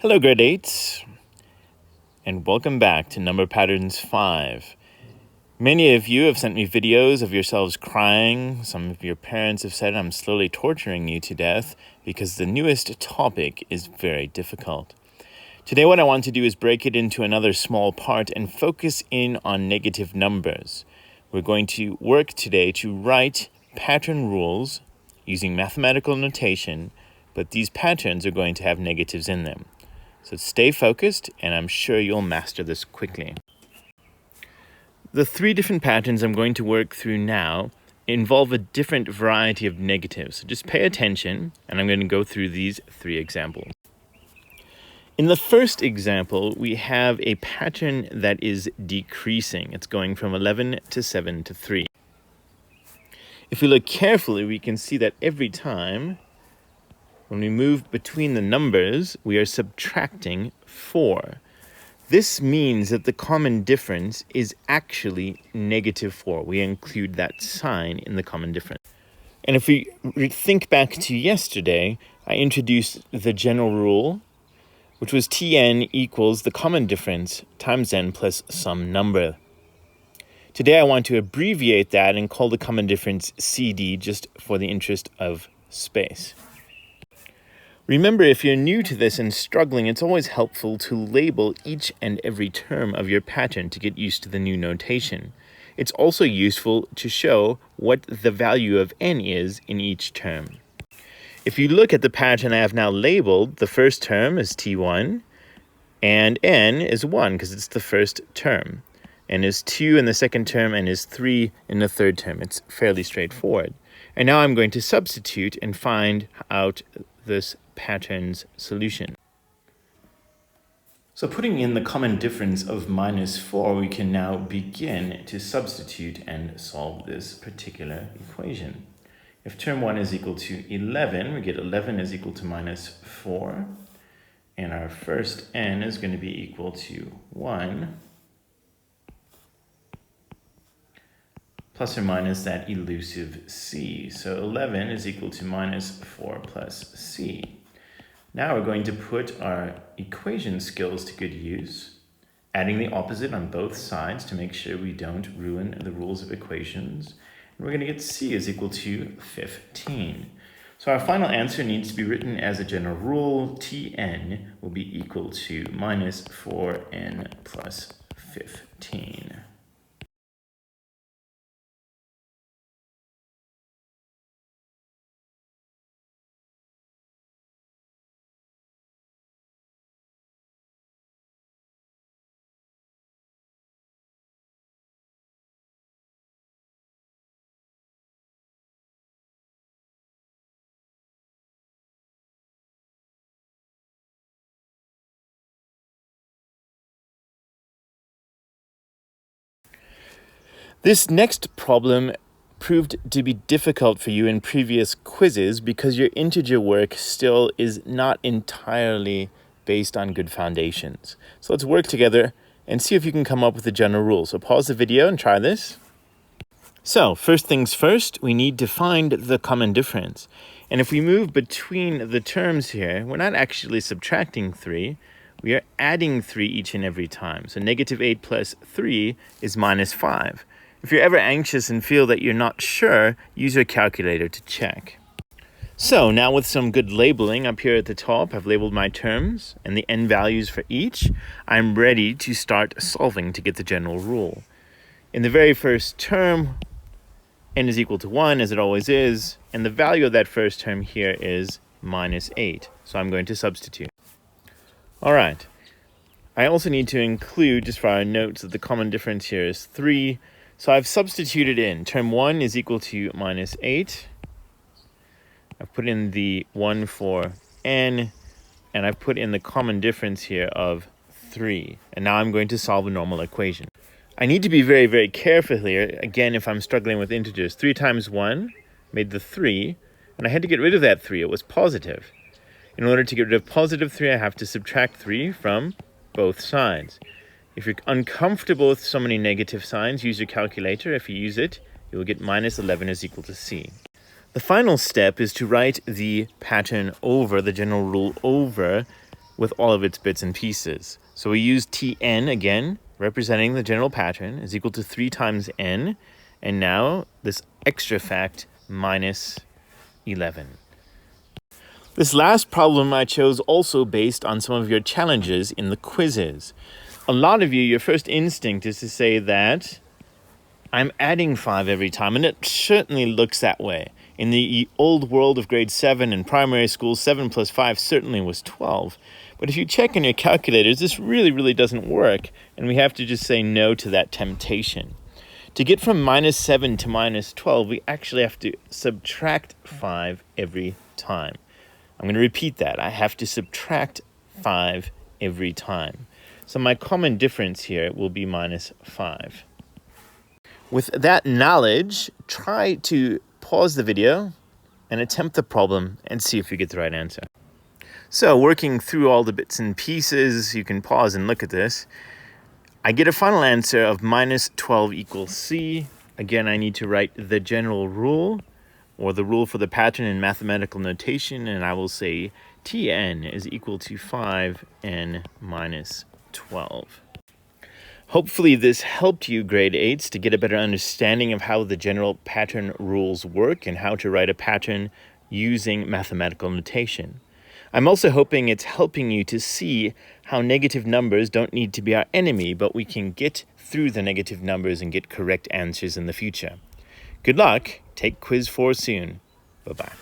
Hello grade 8s, and welcome back to Number Patterns 5. Many of you have sent me videos of yourselves crying. Some of your parents have said I'm slowly torturing you to death because the newest topic is very difficult. Today what I want to do is break it into another small part and focus in on negative numbers. We're going to work today to write pattern rules using mathematical notation, but these patterns are going to have negatives in them. So stay focused, and I'm sure you'll master this quickly. The three different patterns I'm going to work through now involve a different variety of negatives. So just pay attention, and I'm going to go through these three examples. In the first example, we have a pattern that is decreasing. It's going from 11 to 7 to 3. If we look carefully, we can see that every time when we move between the numbers, we are subtracting 4. This means that the common difference is actually negative 4. We include that sign in the common difference. And if we think back to yesterday, I introduced the general rule, which was Tn equals the common difference times n plus some number. Today I want to abbreviate that and call the common difference CD just for the interest of space. Remember, if you're new to this and struggling, it's always helpful to label each and every term of your pattern to get used to the new notation. It's also useful to show what the value of n is in each term. If you look at the pattern I have now labeled, the first term is T1, and n is 1 because it's the first term. N is 2 in the second term, and is 3 in the third term. It's fairly straightforward. And now I'm going to substitute and find out this pattern's solution. So putting in the common difference of minus 4, we can now begin to substitute and solve this particular equation. If term 1 is equal to 11, we get 11 is equal to minus 4, and our first n is going to be equal to 1, plus or minus that elusive c. So 11 is equal to minus 4 plus c. Now we're going to put our equation skills to good use, adding the opposite on both sides to make sure we don't ruin the rules of equations. And we're going to get c is equal to 15. So our final answer needs to be written as a general rule. Tn will be equal to minus 4n plus 15. This next problem proved to be difficult for you in previous quizzes because your integer work still is not entirely based on good foundations. So let's work together and see if you can come up with a general rule. So pause the video and try this. So first things first, we need to find the common difference. And if we move between the terms here, we're not actually subtracting 3. We are adding 3 each and every time. So negative 8 plus 3 is minus 5. If you're ever anxious and feel that you're not sure, use your calculator to check. So now with some good labeling up here at the top, I've labeled my terms and the n values for each. I'm ready to start solving to get the general rule. In the very first term, n is equal to 1, as it always is, and the value of that first term here is minus 8. So I'm going to substitute. All right. I also need to include, just for our notes, that the common difference here is 3. So I've substituted in. Term 1 is equal to minus 8. I've put in the 1 for n, and I've put in the common difference here of 3. And now I'm going to solve a normal equation. I need to be very, very careful here. Again, if I'm struggling with integers, 3 times 1 made the 3, and I had to get rid of that 3. It was positive. In order to get rid of positive 3, I have to subtract 3 from both sides. If you're uncomfortable with so many negative signs, use your calculator. If you use it, you will get minus 11 is equal to c. The final step is to write the pattern over, the general rule over with all of its bits and pieces. So we use Tn again, representing the general pattern, is equal to 3 times n, and now this extra fact minus 11. This last problem I chose also based on some of your challenges in the quizzes. A lot of you, your first instinct is to say that I'm adding 5 every time, and it certainly looks that way. In the old world of grade 7 in primary school, 7 plus 5 certainly was 12. But if you check in your calculators, this really doesn't work, and we have to just say no to that temptation. To get from minus 7 to minus 12, we actually have to subtract 5 every time. I'm going to repeat that. I have to subtract 5 every time. So my common difference here will be minus 5. With that knowledge, try to pause the video and attempt the problem and see if you get the right answer. So working through all the bits and pieces, you can pause and look at this. I get a final answer of minus 12 equals C. Again, I need to write the general rule, or the rule for the pattern in mathematical notation, and I will say Tn is equal to 5n minus 12. Hopefully this helped you, grade 8s, to get a better understanding of how the general pattern rules work and how to write a pattern using mathematical notation. I'm also hoping it's helping you to see how negative numbers don't need to be our enemy, but we can get through the negative numbers and get correct answers in the future. Good luck. Take quiz 4 soon. Bye-bye.